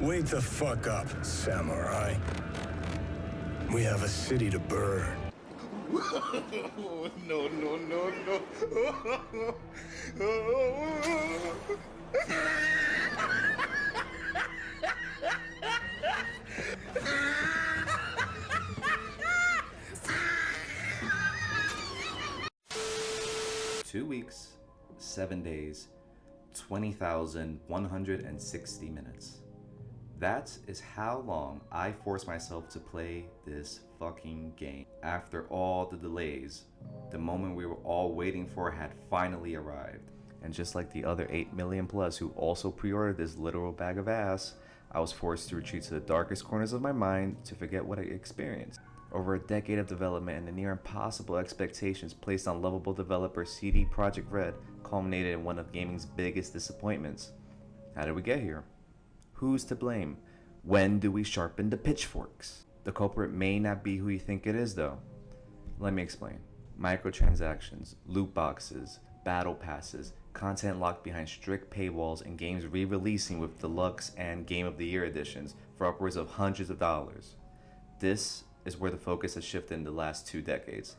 Wake the fuck up, samurai. We have a city to burn. No, no, no, no. 2 weeks, 7 days, 20,160 minutes. That is how long I forced myself to play this fucking game. After all the delays, the moment we were all waiting for had finally arrived. And just like the other 8 million plus who also pre-ordered this literal bag of ass, I was forced to retreat to the darkest corners of my mind to forget what I experienced. Over a decade of development and the near impossible expectations placed on lovable developer CD Projekt Red culminated in one of gaming's biggest disappointments. How did we get here? Who's to blame? When do we sharpen the pitchforks? The culprit may not be who you think it is, though. Let me explain. Microtransactions, loot boxes, battle passes, content locked behind strict paywalls, and games re-releasing with deluxe and Game of the Year editions for upwards of hundreds of dollars. This is where the focus has shifted in the last 2 decades.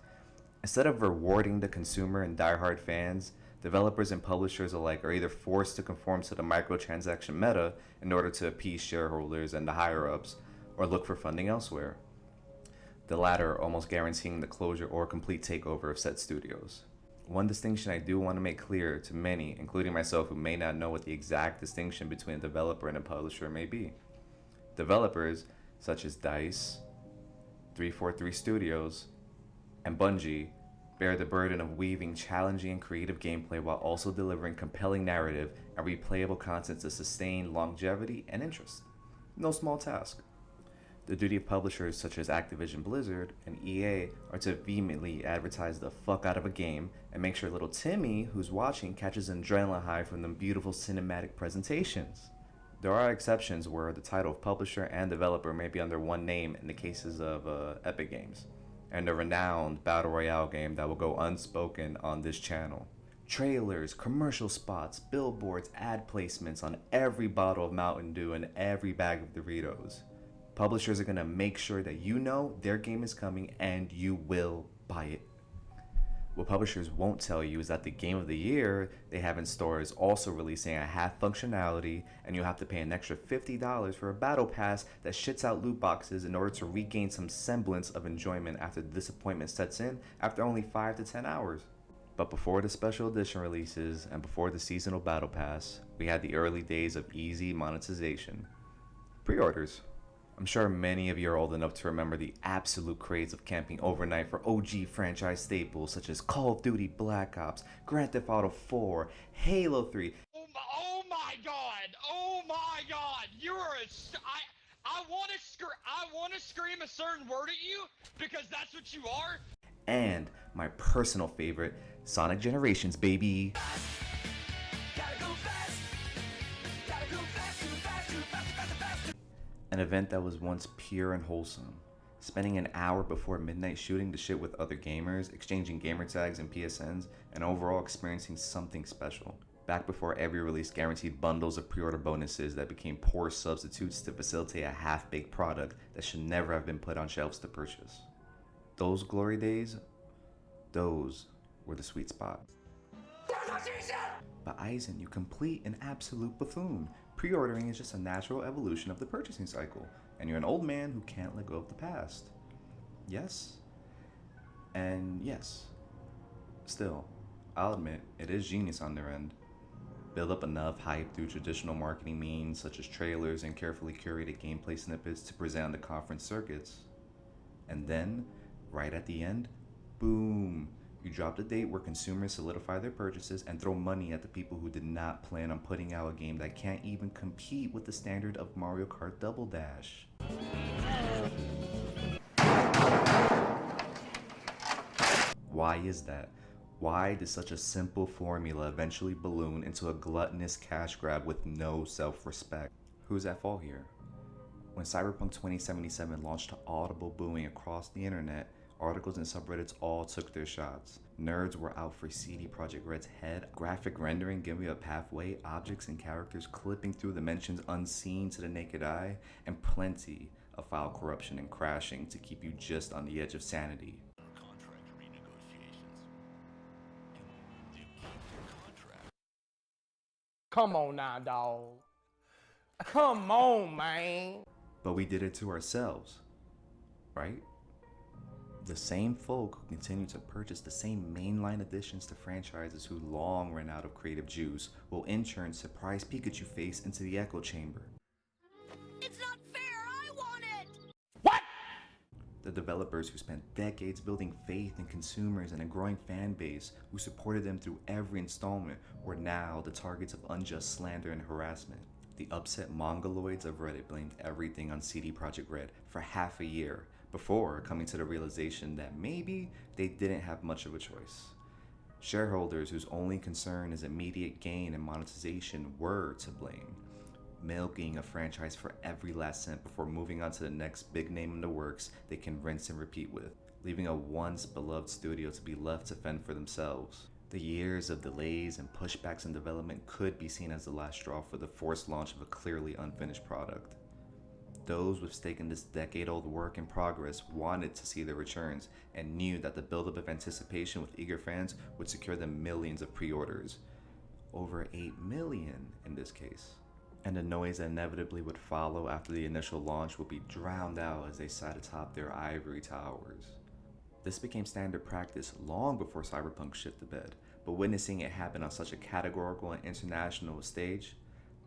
Instead of rewarding the consumer and diehard fans, developers and publishers alike are either forced to conform to the microtransaction meta in order to appease shareholders and the higher-ups, or look for funding elsewhere. The latter almost guaranteeing the closure or complete takeover of said studios. One distinction I do want to make clear to many, including myself, who may not know what the exact distinction between a developer and a publisher may be. Developers, such as DICE, 343 Studios, and Bungie, bear the burden of weaving challenging and creative gameplay while also delivering compelling narrative and replayable content to sustain longevity and interest. No small task. The duty of publishers such as Activision Blizzard and EA are to vehemently advertise the fuck out of a game and make sure little Timmy, who's watching, catches an adrenaline high from the beautiful cinematic presentations. There are exceptions where the title of publisher and developer may be under one name in the cases of Epic Games, and a renowned battle royale game that will go unspoken on this channel. Trailers, commercial spots, billboards, ad placements on every bottle of Mountain Dew and every bag of Doritos. Publishers are going to make sure that you know their game is coming and you will buy it. What publishers won't tell you is that the game of the year they have in store is also releasing a half functionality, and you'll have to pay an extra $50 for a battle pass that shits out loot boxes in order to regain some semblance of enjoyment after the disappointment sets in after only 5 to 10 hours. But before the special edition releases and before the seasonal battle pass, we had the early days of easy monetization. Pre-orders. I'm sure many of you are old enough to remember the absolute craze of camping overnight for OG franchise staples such as Call of Duty Black Ops, Grand Theft Auto 4, Halo 3. Oh my god! Oh my god! You are I want to scream a certain word at you because that's what you are. And my personal favorite, Sonic Generations, baby. An event that was once pure and wholesome. Spending an hour before midnight shooting the shit with other gamers, exchanging gamer tags and PSNs, and overall experiencing something special. Back before every release guaranteed bundles of pre-order bonuses that became poor substitutes to facilitate a half-baked product that should never have been put on shelves to purchase. Those glory days, those were the sweet spot. But Eisen, you complete an absolute buffoon. Pre-ordering is just a natural evolution of the purchasing cycle, and you're an old man who can't let go of the past. Yes? And yes. Still, I'll admit, it is genius on their end. Build up enough hype through traditional marketing means such as trailers and carefully curated gameplay snippets to present on the conference circuits. And then, right at the end, boom! You drop the date where consumers solidify their purchases and throw money at the people who did not plan on putting out a game that can't even compete with the standard of Mario Kart Double Dash. Why is that? Why does such a simple formula eventually balloon into a gluttonous cash grab with no self-respect? Who's at fault here? When Cyberpunk 2077 launched to audible booing across the internet, articles and subreddits all took their shots. Nerds were out for CD Projekt Red's head, graphic rendering giving a pathway, objects and characters clipping through dimensions unseen to the naked eye, and plenty of file corruption and crashing to keep you just on the edge of sanity. Contract renegotiations. And you keep your contract. Come on now, dawg. Come on, man. But we did it to ourselves, right? The same folk who continue to purchase the same mainline additions to franchises who long ran out of creative juice will in turn surprise Pikachu face into the echo chamber. It's not fair! I want it! What? The developers who spent decades building faith in consumers and a growing fan base who supported them through every installment were now the targets of unjust slander and harassment. The upset mongoloids of Reddit blamed everything on CD Projekt Red for half a year before coming to the realization that maybe they didn't have much of a choice. Shareholders whose only concern is immediate gain and monetization were to blame, milking a franchise for every last cent before moving on to the next big name in the works they can rinse and repeat with, leaving a once beloved studio to be left to fend for themselves. The years of delays and pushbacks in development could be seen as the last straw for the forced launch of a clearly unfinished product. Those with stake in this decade-old work in progress wanted to see their returns and knew that the buildup of anticipation with eager fans would secure them millions of pre-orders. Over 8 million in this case. And the noise that inevitably would follow after the initial launch would be drowned out as they sat atop their ivory towers. This became standard practice long before Cyberpunk shit the bed, but witnessing it happen on such a categorical and international stage,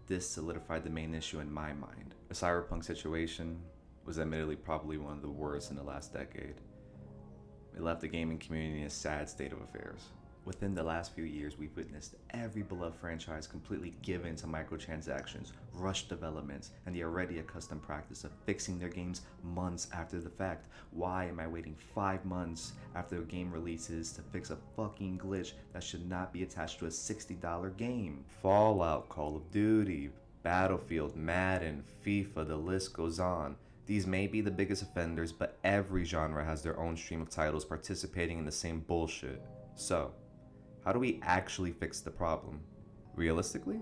this solidified the main issue in my mind. The Cyberpunk situation was admittedly probably one of the worst in the last decade. It left the gaming community in a sad state of affairs. Within the last few years, we've witnessed every beloved franchise completely given to microtransactions, rushed developments, and the already accustomed practice of fixing their games months after the fact. Why am I waiting 5 months after a game releases to fix a fucking glitch that should not be attached to a $60 game? Fallout, Call of Duty, Battlefield, Madden, FIFA, the list goes on. These may be the biggest offenders, but every genre has their own stream of titles participating in the same bullshit. So, how do we actually fix the problem? Realistically?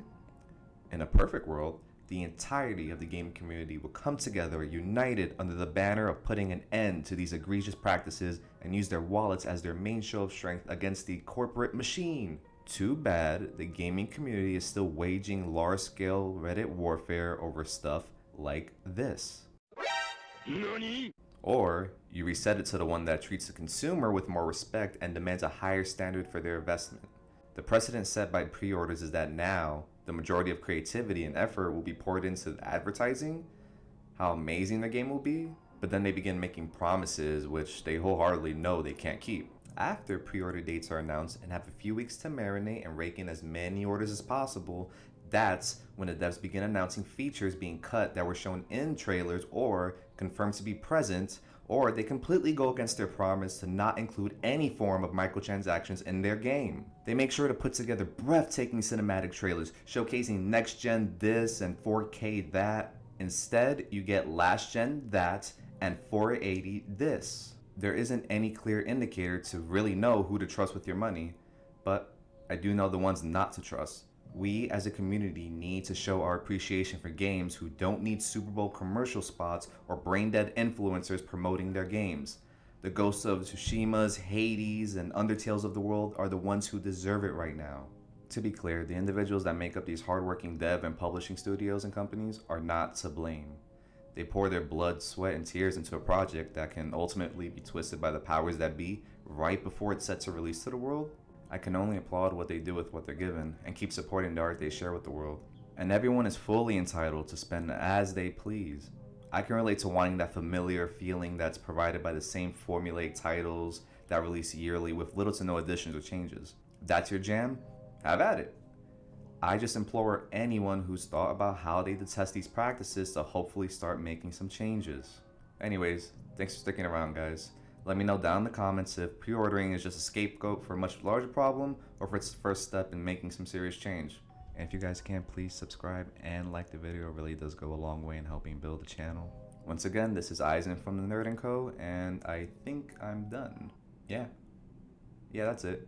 In a perfect world, the entirety of the gaming community will come together united under the banner of putting an end to these egregious practices and use their wallets as their main show of strength against the corporate machine. Too bad the gaming community is still waging large-scale Reddit warfare over stuff like this. NANI? Or you reset it to the one that treats the consumer with more respect and demands a higher standard for their investment. The precedent set by pre-orders is that now the majority of creativity and effort will be poured into advertising, how amazing the game will be, but then they begin making promises which they wholeheartedly know they can't keep. After pre-order dates are announced and have a few weeks to marinate and rake in as many orders as possible, that's when the devs begin announcing features being cut that were shown in trailers or confirmed to be present, or they completely go against their promise to not include any form of microtransactions in their game. They make sure to put together breathtaking cinematic trailers showcasing next-gen this and 4K that. Instead, you get last-gen that and 480 this. There isn't any clear indicator to really know who to trust with your money, but I do know the ones not to trust. We as a community need to show our appreciation for games who don't need Super Bowl commercial spots or brain-dead influencers promoting their games. The Ghosts of Tsushima's, Hades, and Undertales of the world are the ones who deserve it right now. To be clear, the individuals that make up these hardworking dev and publishing studios and companies are not to blame. They pour their blood, sweat, and tears into a project that can ultimately be twisted by the powers that be right before it's set to release to the world. I can only applaud what they do with what they're given and keep supporting the art they share with the world. And everyone is fully entitled to spend as they please. I can relate to wanting that familiar feeling that's provided by the same formulaic titles that release yearly with little to no additions or changes. If that's your jam, have at it. I just implore anyone who's thought about how they detest these practices to hopefully start making some changes. Anyways, thanks for sticking around, guys. Let me know down in the comments if pre-ordering is just a scapegoat for a much larger problem or if it's the first step in making some serious change. And if you guys can, please subscribe and like the video. It really does go a long way in helping build the channel. Once again, this is Eisen from the Nerd & Co. and I think I'm done. Yeah. Yeah, that's it.